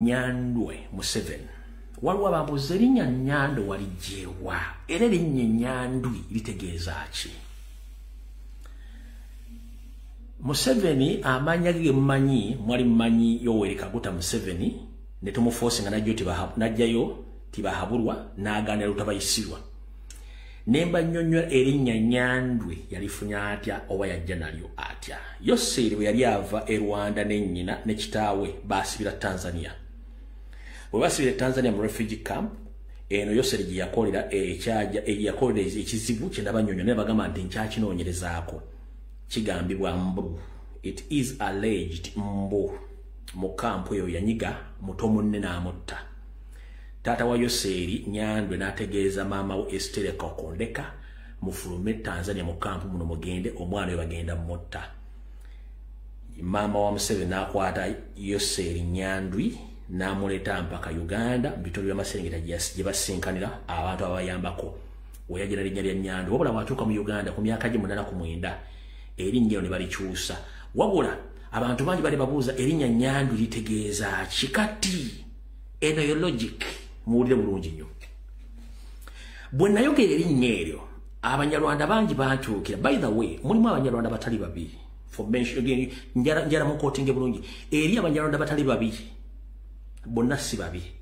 Nyandwe Museveni. Waliwo abambuza erinnya Nyando walijjewa era erinnya Nyandwi litegeeza ki? Museveni amanya ge mmanyi mwali mmanyi Yoweri Kaguta Museveni ne tumuforce nga najjayo tibahabulwa n'agaana lutabayisirwa. Nemba nnyonnyola erinnya Nyandwe yalifunya atya oba yajja nalyo atya. Yoseri bwe yali ava e Rwanda ne nnyina ne kitaawe baasibira Tanzania. Bwe basibira Tanzania mu refugee camp, eno Yoseri gye yakolera yakolera ekizibu kye ndabanyonnyola ne bagamba nti nkyakinoonyerezaako. Kigambibwa mbu. It is alleged mbu mu kampu eyo yanyiga muto munne n'amutta. Tata wa Yoseri Nyandwe n'ategeeza maama we Esther Kokondeka mufulume Tanzania mu kampu muno mugende omwana we bagenda mutta. Maama wa Museveni n'akwata Yoseri Nyandwi n'amuleeta mpaka Uganda mbitoli by'amaserengeta gye basinkanira abantu abayambako. We yagira linnya lya Nyandwi wabula bw'atuuka mu Uganda ku myaka gye 89 erinnya ne balikyusa. Wabula abantu bangi bali babuuza erinnya Nyandwi litegeeza ki kati? Eno yo logic muwulire bulungi nnyo. Bwe nayogera erinnya eryo Abanyarwanda bangi bantuukira. By the way, mulimu Abanyarwanda batali babiri. For mention again, njara mu quoting bulungi. Eri Abanyarwanda batali babiri. Bonna si babiri.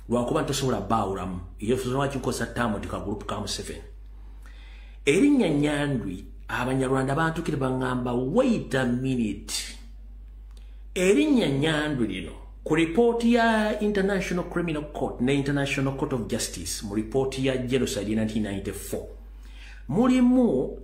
Lwakuba ntosobola baawulamu. Iyo lwaki nkosa ttamu ka group ka Museveni. Erinnya Nyandwi Abanyarwanda bantuukira bangamba wait a minute. Erinnya Nyandwi lino ku report ya International Criminal Court na International Court of Justice mu report ya genocide 1994 mulimu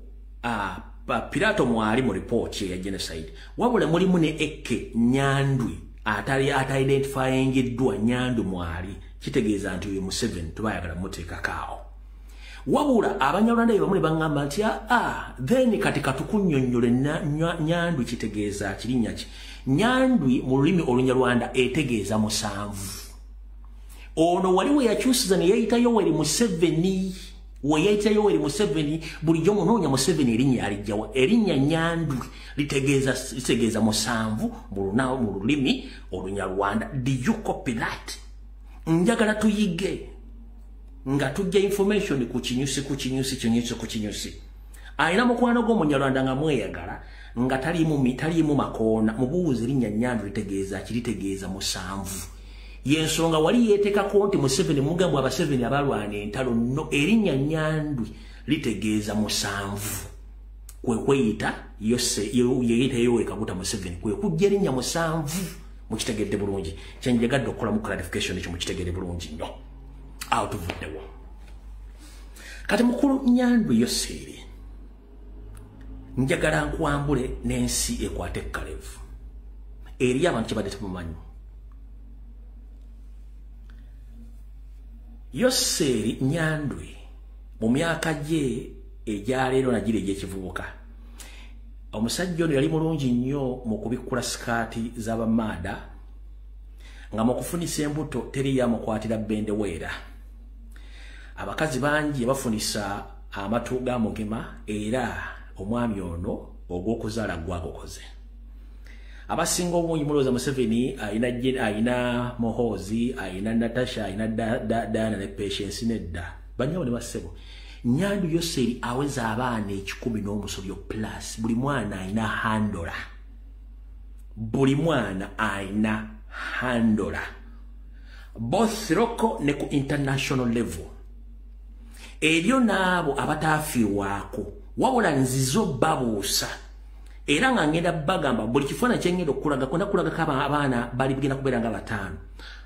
Pilato mwali mu report ya genocide wabula mulimu ne Eke Nyandwi atali identifyingiddwa Nyandwi mwali kitegeeza nti uyu Museveni tubayagala muteeka kao. Wabula Abanyarwanda bamuli bangamba nti then katika tukunnyonnyole Nyandwi kitegeeza kirinnya ki? Nyandwi mu lulimi Olunyarwanda etegeeza musanvu. Ono waliwo yakyusiza ne yayita Yoweri Museveni. We yayita Yoweri Museveni bulijjo munoonya Museveni erinnya alijjawa. Erinnya Nyandwi litegeeza musanvu mu lulimi Olunyarwanda. Did you copy that? Njagala tuyige nga tujja information ku kinyusi. Ayina mukwano gw'Omunyarwanda nga mweyagala nga taliimu makoona mubuuze erinnya Nyandwi litegeeza musanvu. Yensonga wali yeetekako nti Museveni mugambwe Abaseveni abalwana entalo no erinnya Nyandwi litegeeza musanvu. Kwe kweyita yeeyita Yoweri Kaguta Museveni kwe kujja erinnya musanvu mukitegedde bulungi. Kyenjagadde okukola mu clarification ekyo mukitegedde bulungi nnyo. Out of the war. Kati mukulu Nyandwi Yoseri njagala nkwambule n'ensi ekwate Kalevu. Eri abantu kibadde temumanyi. Yoseri Nyandwi mu myaka gye egyaleero nagira egy'ekivubuka. Omusajja ono yali mulungi nnyo mu kubikkula sikaati z'Abamaada nga mu kufunisa embuto teri yamukwatira bendeweera. Abakazi bangi bafunisa amatu ga Mugema era omwami ono ogw'okuzaala gwagokoze. Abasinga obungi mulowooza Museveni ayina Muhoozi, ayina Natasha, ayina Diana ne Patience nedda. Banyawo ne bassebo. Nyandwi Yoseri aweza abaana 10 n'omusobyo plus. Buli mwana ayina handola. Both local ne ku international level. Ebyo naabo abataafiirwako wabula nzizo babuusa. Era nga ngenda bagamba buli kifaananyi kye ngenda okulagako abaana bali bigenda kubeera nga 5.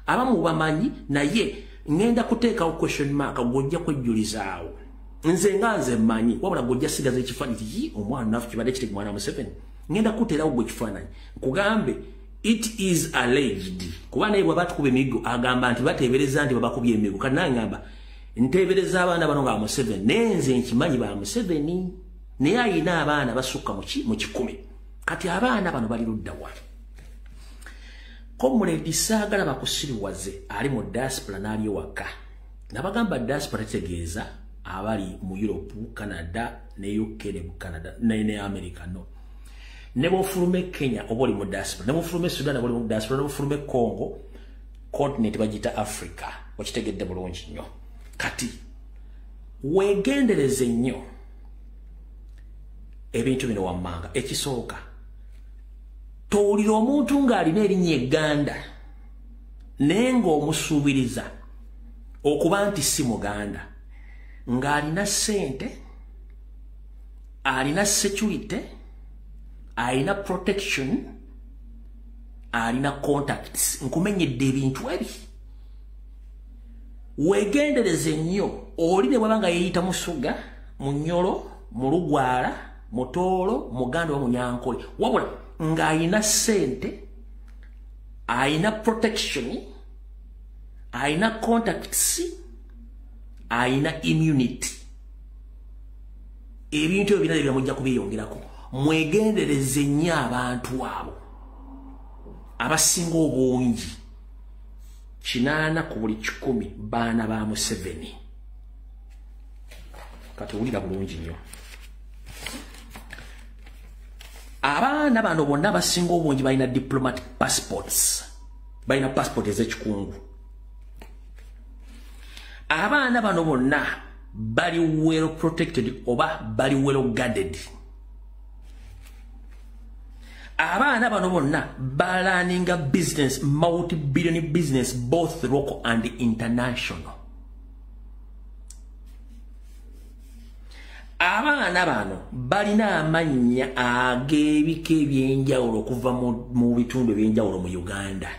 Abamu bamanyi naye ngenda kuteekawo question mark gw'ojja kwejjulizaawo. Nze mmanyi wabula gw'ojja sigaza ekifaananyi omwana nafu kibadde kiri mwana Museveni. Ngenda kuteerawo gwe kifaananyi. Kugambe it is alleged. Kuba naye bwe batukuba emigo agamba nti bateebereza nti babakubye emigo. Kati nangamba nteebereza abaana bano nga Museveni. Nenze nkimanyi ba Museveni. Naye ayina abaana basukka mu 10. Kati abaana bano bali ludda wa? Comrade saagala bakusiriwaze ali mu diaspora n'ali waka. Nabagamba diaspora tegeeza abali mu Europe, Canada, ne UK ne Canada ne America no. Ne bofulume Kenya oboli mu diaspora, ne bofulume Sudan oboli mu diaspora, ne bofulume Congo continent bagita Africa wakitegedde bulungi nnyo kati wegendereze nnyo ebintu bino wammanga ekisooka towulira omuntu ng'alina erinnya egganda naye ng'omusuubiriza okuba nti si muganda ng'alina ssente alina security alina protection alina contacts nkumenyedde ebintu ebi wegendereze nnyo oli ne bwaba nga yeeyita Musuga Munyolo Mulugwala Mutoolo Muganda wa Munyankole wabula ng'alina ssente alina protection alina contacts alina immunity ebintu ebyo binali byamujja kubiyongerako mwegendereze nnyo abantu abo abasinga obungi 8 ku buli 10 baana ba Museveni kati wulira bulungi nnyo abaana bano bonna abasinga obungi balina diplomatic passports balina passport ez'ekikungu abaana bano bonna bali well protected oba bali well guarded abaana bano bonna balaninga business multi-billion business both local and international abaana bano balina amannya ag'ebika ebyenjawulo okuva mu bitundu ebyenjawulo mu Uganda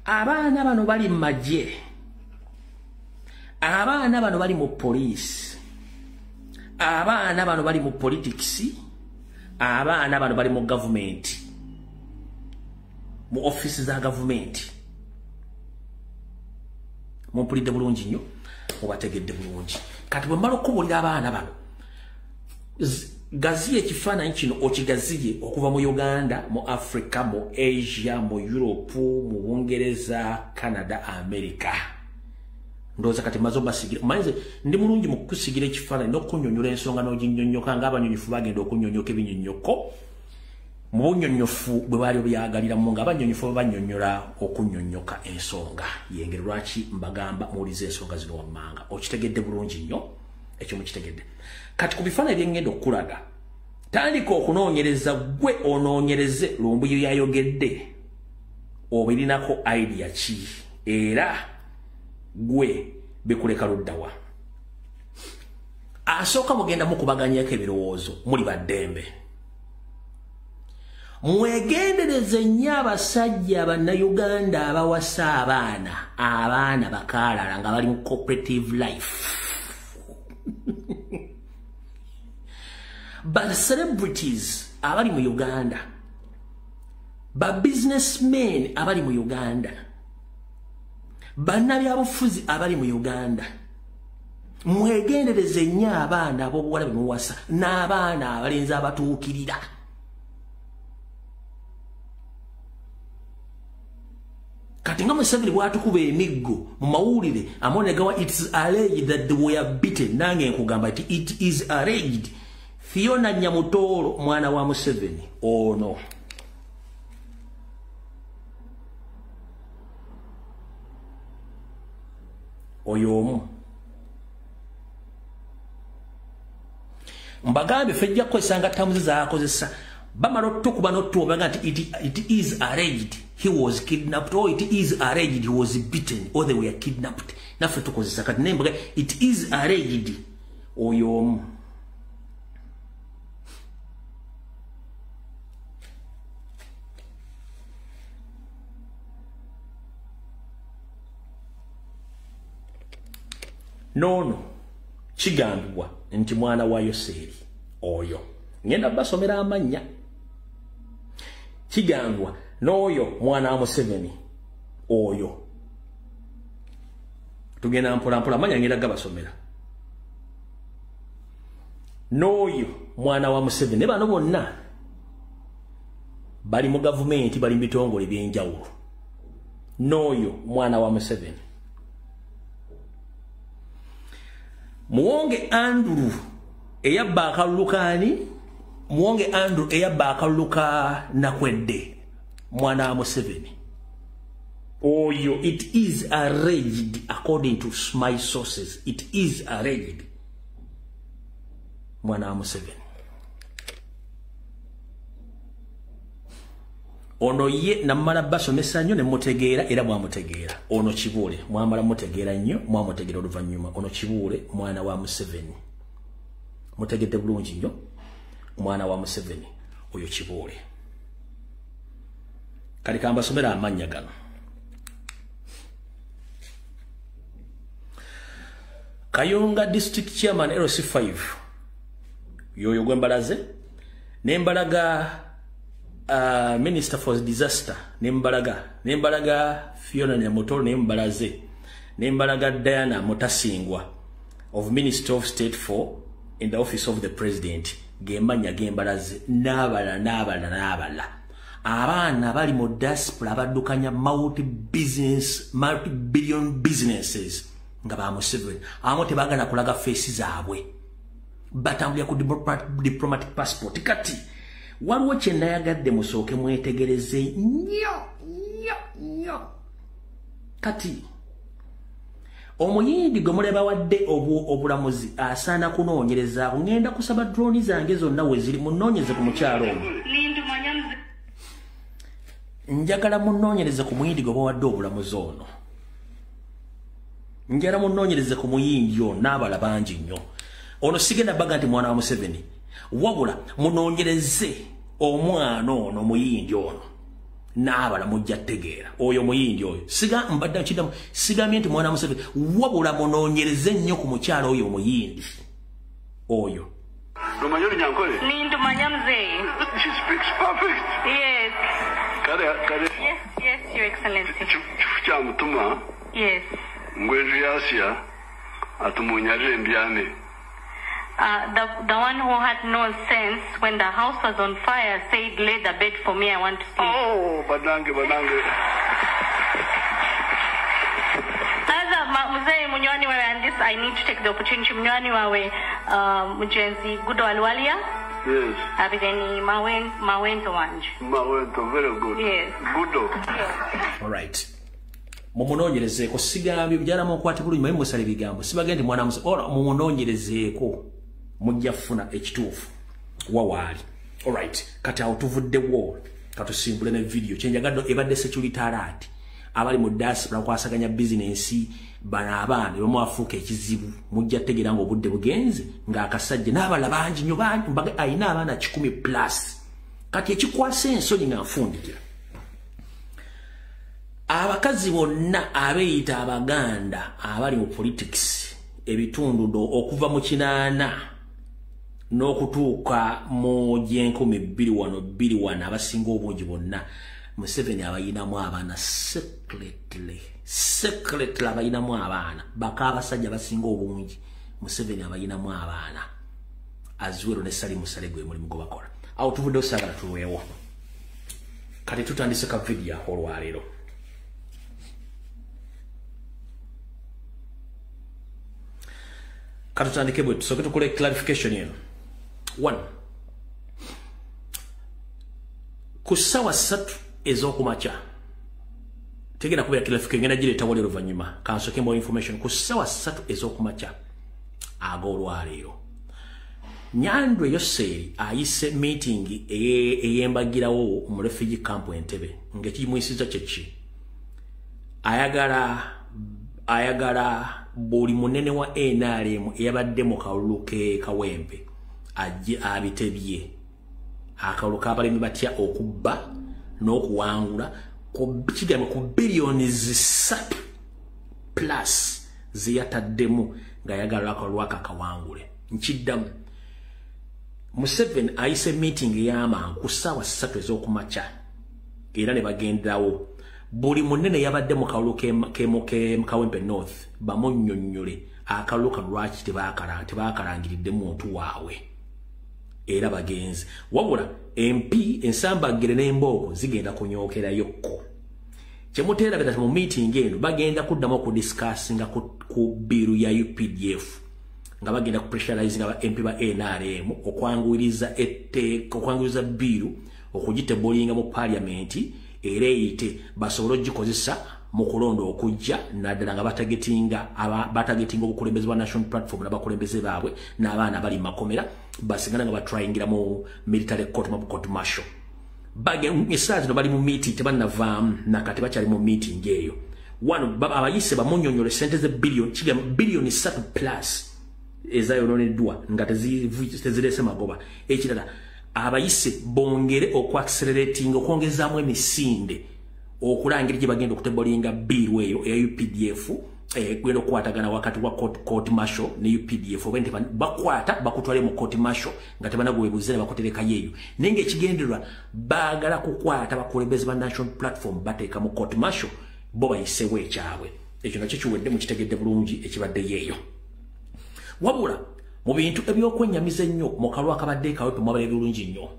abaana bano bali mu magye abaana bano bali mu police abaana bano bali mu politics abaana bano bali mu government mu office za government mumpulidde bulungi nnyo mubategedde bulungi kati bwe mmala okubulira abaana bano gaziye ekifaananyi kino okigaziye okuva mu Uganda mu Africa mu Asia mu Europe mu Bungereza Canada America ndoza kati mazo basigira manze ndi mulungi mu kusigira ekifaananyi n'okunyonnyola ensonga n'oginyonnyoka ng'abanyonyofu bagenda okunyonnyoka ebinyonnyoko mu bunyonnyofu bwe baali byagalira mu ng'abanyonyofu banyonnyola okunyonnyoka ensonga yengeri lwaki mbagamba muwulize ensonga zino wammanga okitegedde bulungi nnyo ekyo mukitegedde kati ku bifaananyi byengenda okulaga tandika okunoonyereza gwe onoonyereze lumbuyo yayogedde obirinako idea ki era gwe bikuleka luddawa asooka mugenda mukubaganyako ebirowoozo muli baddembe mwegendereze nnyo abasajja bannayuganda abawasa abaana bakaalala nga bali mu cooperative life ba celebrities abali mu Uganda ba businessmen abali mu Uganda bannabyabufuzi abali mu Uganda mwegendereze nnyo abaana ab'obuwala be muwasa n'abaana abalenzi abatuukirira kati nga Museveni bwatukuba emiggo mu mawulire amonegawa it's alleged that they were beaten nange nkugamba nti it is alleged Fiona Nyamutoolo mwana wa Museveni ono oyo omu mbagambe fejja kwesanga tamuzi zaakozesa bamala otukuba n'otuobaga nti it is alleged he was kidnapped or it is alleged he was beaten or they were kidnapped naffe tukozesa kati nembaga it is alleged oyo omu nono kigambibwa nti mwana wa Yoseri oyo ngenda basomera amannya kigambibwa n'oyo mwana wa Museveni oyo tugenda mpola amanya ngenda gabasomera n'oyo mwana wa Museveni bano bonna bali mu gavumenti bali mu bitongole by'enjawulo n'oyo mwana wa Museveni Muwonge Andrew eyabba akalulu kaani Muwonge Andrew eyabba akalulu ka Nakwedde mwana wa Museveni. Oyo, it is alleged, according to my sources, it is alleged. Mwana wa Museveni. Ono ye namala basomesa nnyo ne mutegeera era mwamutegeera. Ono Kibuule mwamala mutegeera nnyo mwamutegeera oluvannyuma. Ono Kibuule mwana wa Museveni. Mutegedde bulungi nnyo mwana wa Museveni oyo Kibuule. Kali kambasomera amannya gano. Kayunga District Chairman LC5 yoyo Gwembalaze Nembalaga Minister for Disaster Nembalaga Fiona Nyamutolo Nembalaze Nembalaga Diana Mutasingwa of Minister of State for in the office of the President Gembanya Gembalaze nabala abaana bali mu diaspora abadukanya multi-billion businesses nga ba Museveni amo tebagana kulaga faces zaabwe batambulya ku diplomatic passport kati waliwo kye nayagadde musooke mwetegereze nnyo kati omuyindi gwe muleba wadde obulamuzi asaana kunoonyereza ngenda kusaba drone zange zonna we ziri munoonyeze ku mukyalo omwo njagala munoonyereze ku muyindi gwe bawadde obulamuzi ono njagala munoonyereze ku muyindi ono n'abala bangi nnyo ono sigenda baga nti mwana wa Museveni wabula munoonyereze omwana ono muyindi ono n'abala mujja tegeera oyo muyindi oyo siga mbadde nkidamu sigambye nti mwana wa Museveni wabula munoonyereze nnyo ku mukyalo oyo muyindi oyo Nindumanya mzee. She speaks perfect. Yes. Yes, Your Excellency. Chamutuma. Yes. Ngweju yasia atumunyarire mbyane. The one who had no sense when the house was on fire said, lay the bed for me, I want to sleep. Oh, banange. Mzee Munywani wawe, and this I need to take the opportunity. Munywani wawe Mujenzi Gudo Alwalia. Yes. Abideni Mawento Wanji. Mawento, very good. Yes. Gudo. Yes. All right. Mumunoonyerezeeko sigambye bijala mu kwati bulungi mwe musale bigambo sibagende mwana musa ora mumunoonyerezeeko mujja kufuna ekituufu wawaali. All right. Kati awo tuvuddewo katusimbule ne video kyenjagadde ebadde security alert abali mu diaspora kwasaganya business bana abaana bwe mwafuuka ekizibu mujja tegeera ng'obudde bugenze ng'akasajja n'abala bangi nnyo bangi mbaga ayina abaana 10+. Kati ekikwasa ensonyi nga nfundikira abakazi bonna abeeyita Abaganda abali mu politics ebitundu okuva mu 8 n'okutuuka mu 2021 abasinga obungi bonna Museveni abayinamu abaana secretly abayinamu abaana baka abasajja basinga obungi Museveni abayinamu abaana azwero ne sali musale gwe mulimu gwe bakola awo tuvudde osagala tuweewo kati tutandise ka video olwaleero. Katutandike bwe tusoke tukole clarification eno. 1 ku ssaawa 3 ez'okumakya tegenda kubeera clarification ngenda gireeta wali oluvannyuma kansoke more information ku ssaawa 3 ez'okumakya ag'olwaleero Nyandwe Yoseri ayise meeting eyembagirawo mu refugee camp Entebbe ng'ekimuyisiza kyeki ayagala buli munene wa NRM eyabadde mu kalulu ke Kawempe ajje abitebye akalulu k'abalimi batya okubba n'okuwangula kigambe ku billions 3+ ziyataddemu ng'ayagala akalulu akakawangule nkiddamu Museveni ayise meeting ey'amangu ku ssaawa 3 ez'okumakya era ne bagendawo buli munene yabadde mu kalulu ke Kawempe North bamunnyonnyole akalulu kano lwaki tebakalangiridde muntu waabwe era bagenzi wabula MP ensambagire n'embooko zigenda kunyookerayo kyemuteerabira mu meeting eno bagenda kuddamu okudiscussinga ku biru ya UPDF nga bagenda kupressurize nga MP ba NRM okwanguyiriza biru okugitebolinga mu parliament ereite basobolo gikozesa mu kulonda okujja naddala nga batagetinga obukulembeze bwa national platform n'abakulembeze baabwe n'abaana bali makomera basigana nga batryingira mu military court martial esaazi no bali mu meeting tebannavaamu nakati bakyali mu meeting eyo wano abayise bamunyonyole sente ze billion 3 plus ezayononeddwa nga tezirese magoba ekirala abayise bongere okwaaccelerating okwongezaamu emisinde okulangira gye bagenda okutebolinga bill eyo eya UPDF gwenda okukwatagana wakati wa court martial ne UPDF oba nti bakwata bakutwale mu court martial nga tebanagwebuzira bakuterekayo eyo naye ng'ekigendererwa baagala kukwata bakulembeze ba national platform bateeka mu court martial bo bayisewo ekyabwe ekyo nakyo kiwedde mukitegedde bulungi ekibaddeyo eyo wabula mu bintu ebyokwenyamiza ennyo mu kalwa akabadde kawepe mwabala ebirungi nnyo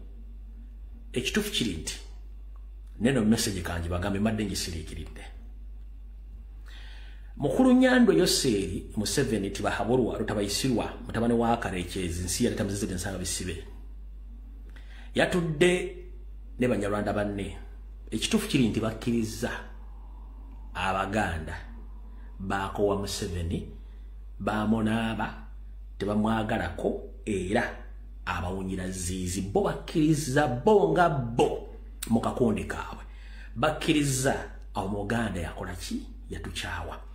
ekituufu kiri nti neno message kanji bagambe madde ngisiriikiridde mukulu nyando Yoseri Museveni tibahabulwa lutabayisirwa mutabane wa Karekyezi nsi yaleta muzizide nsanga bisibe yatudde ne banyarwanda banne ekituufu kiri nti bakkiriza abaganda bakowa Museveni bamonaaba tebamwagalako era abawunyira ziizi bo bakkiriza bo nga bo mu kakonde kaabwe bakkiriza omuganda yakola ki yatukyawa